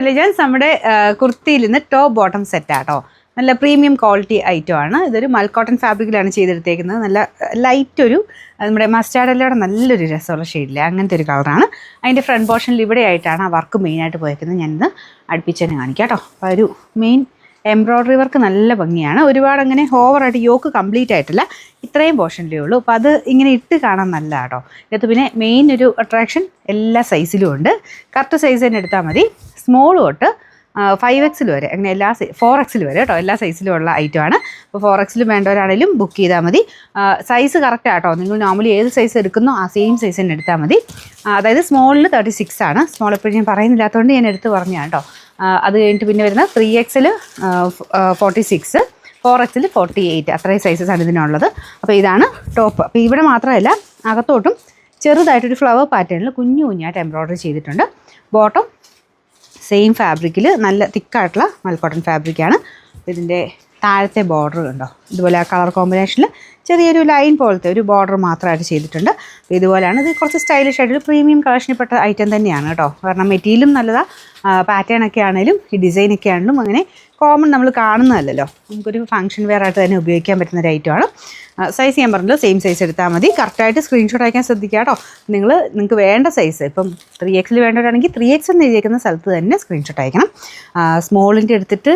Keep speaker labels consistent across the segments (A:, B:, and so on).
A: Elegance നമ്മുടെ കുർത്തിയിൽ നിന്ന് top bottom സെറ്റാട്ടോ. നല്ല പ്രീമിയം ക്വാളിറ്റി ഐറ്റം ആണ്. ഇതൊരു മൽക്കോട്ടൺ ഫാബ്രിക്കിലാണ് ചെയ്തെടുത്തേക്കുന്നത്. നല്ല ലൈറ്റ് ഒരു നമ്മുടെ മസ്റ്റാർഡല്ലോടെ നല്ലൊരു രസമുള്ള ഷെയ്ഡില്ലേ അങ്ങനത്തെ ഒരു കളറാണ്. അതിൻ്റെ ഫ്രണ്ട് പോർഷനിൽ ഇവിടെ ആയിട്ടാണ് ആ വർക്ക് മെയിനായിട്ട് പോയിരിക്കുന്നത്. ഞാനിന്ന് അടുപ്പിച്ച് തന്നെ കാണിക്കാം കേട്ടോ. അപ്പോൾ ഒരു മെയിൻ എംബ്രോയ്ഡറി വർക്ക് നല്ല ഭംഗിയാണ്. ഒരുപാട് അങ്ങനെ ഓവറായിട്ട് യോക്ക് കംപ്ലീറ്റ് ആയിട്ടില്ല, ഇത്രയും പോർഷനിലേ ഉള്ളൂ. അപ്പോൾ അത് ഇങ്ങനെ ഇട്ട് കാണാൻ നല്ല കേട്ടോ. ഇതിനകത്ത് പിന്നെ മെയിൻ ഒരു അട്രാക്ഷൻ എല്ലാ സൈസിലും ഉണ്ട്. കറക്റ്റ് സൈസ് തന്നെ എടുത്താൽ മതി. സ്മോൾ തൊട്ട് 5XL വരെ, അങ്ങനെ എല്ലാ 4XL വരെ കേട്ടോ, എല്ലാ സൈസിലും ഉള്ള ഐറ്റമാണ്. അപ്പോൾ 4XL വേണ്ടവരാണെങ്കിലും ബുക്ക് ചെയ്താൽ മതി. സൈസ് കറക്റ്റ് ആട്ടോ. നിങ്ങൾ നോർമലി ഏത് സൈസ് എടുക്കുന്നോ ആ സെയിം സൈസ് തന്നെ എടുത്താൽ മതി. അതായത് സ്മോളിൽ 36 ആണ്. സ്മോൾ എപ്പോഴും ഞാൻ പറയുന്നില്ലാത്തതുകൊണ്ട് ഞാൻ എടുത്ത് പറഞ്ഞതാണ് കേട്ടോ. അത് കഴിഞ്ഞിട്ട് പിന്നെ വരുന്ന 3XL 46, 4XL 48, അത്രയും സൈസസാണ് ഇതിനുള്ളത്. അപ്പോൾ ഇതാണ് ടോപ്പ്. അപ്പോൾ ഇവിടെ മാത്രമല്ല, അകത്തോട്ടും ചെറുതായിട്ടൊരു ഫ്ലവർ പാറ്റേണിൽ കുഞ്ഞു കുഞ്ഞായിട്ട് എംബ്രോയ്ഡറി ചെയ്തിട്ടുണ്ട്. ബോട്ടം സെയിം ഫാബ്രിക്കിൽ നല്ല തിക്കായിട്ടുള്ള മൽക്കോട്ടൺ ഫാബ്രിക്കാണ്. ഇതിൻ്റെ താഴത്തെ ബോർഡർ കണ്ടോ, ഇതുപോലെ ആ കളർ കോമ്പിനേഷനിൽ ചെറിയൊരു ലൈൻ പോലത്തെ ഒരു ബോർഡർ മാത്രമായിട്ട് ചെയ്തിട്ടുണ്ട്. അപ്പോൾ ഇതുപോലെയാണ്. ഇത് കുറച്ച് സ്റ്റൈലിഷ് ആയിട്ടൊരു പ്രീമിയം കളക്ഷനിൽപ്പെട്ട ഐറ്റം തന്നെയാണ് കേട്ടോ. കാരണം മെറ്റീരിയലും നല്ലതാണ്, പാറ്റേൺ ഒക്കെ ആണെങ്കിലും ഈ ഡിസൈനൊക്കെ ആണെങ്കിലും അങ്ങനെ കോമൺ നമ്മൾ കാണുന്നതല്ലല്ലോ. നമുക്കൊരു ഫംഗ്ഷൻ വെയർ ആയിട്ട് തന്നെ ഉപയോഗിക്കാൻ പറ്റുന്ന ഒരു ഐറ്റമാണ്. സൈസ് ഞാൻ പറഞ്ഞല്ലോ, സെയിം സൈസ് എടുത്താൽ മതി. കറക്റ്റായിട്ട് സ്ക്രീൻഷോട്ട് അയക്കാൻ ശ്രദ്ധിക്കുക കേട്ടോ. നിങ്ങൾക്ക് വേണ്ട സൈസ് ഇപ്പം 3XL വേണ്ടവരാണെങ്കിൽ 3XL എന്ന് എഴുതിയിരിക്കുന്ന സ്ഥലത്ത് തന്നെ സ്ക്രീൻഷോട്ട് അയക്കണം. സ്മോളിൻ്റെ എടുത്തിട്ട്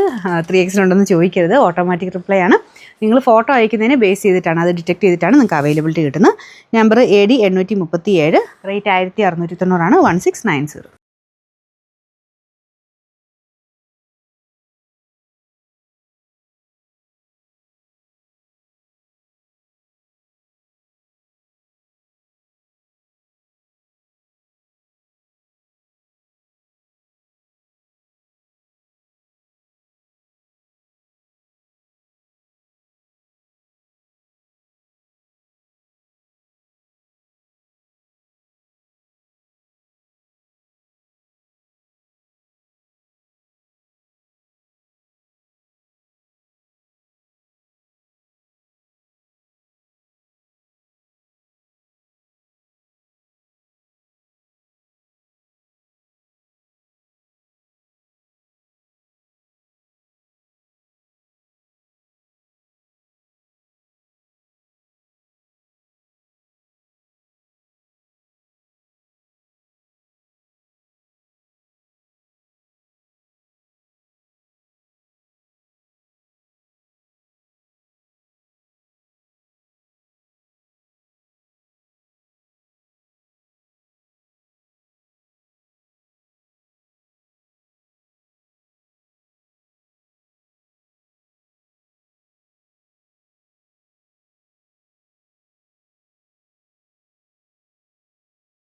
A: 3XL ഉണ്ടെന്ന് ചോദിക്കരുത്, ഓട്ടോമാറ്റിക് റിപ്ലൈ ആണ്. നിങ്ങൾ ഫോട്ടോ അയക്കുന്നതിനെ ബേസ് ചെയ്തിട്ടാണ്, അത് ഡിറ്റക്ട് ചെയ്തിട്ടാണ് നിങ്ങൾക്ക് അവൈലബിലിറ്റി കിട്ടുന്നത്. Number AD 837, rate 1690, 1690.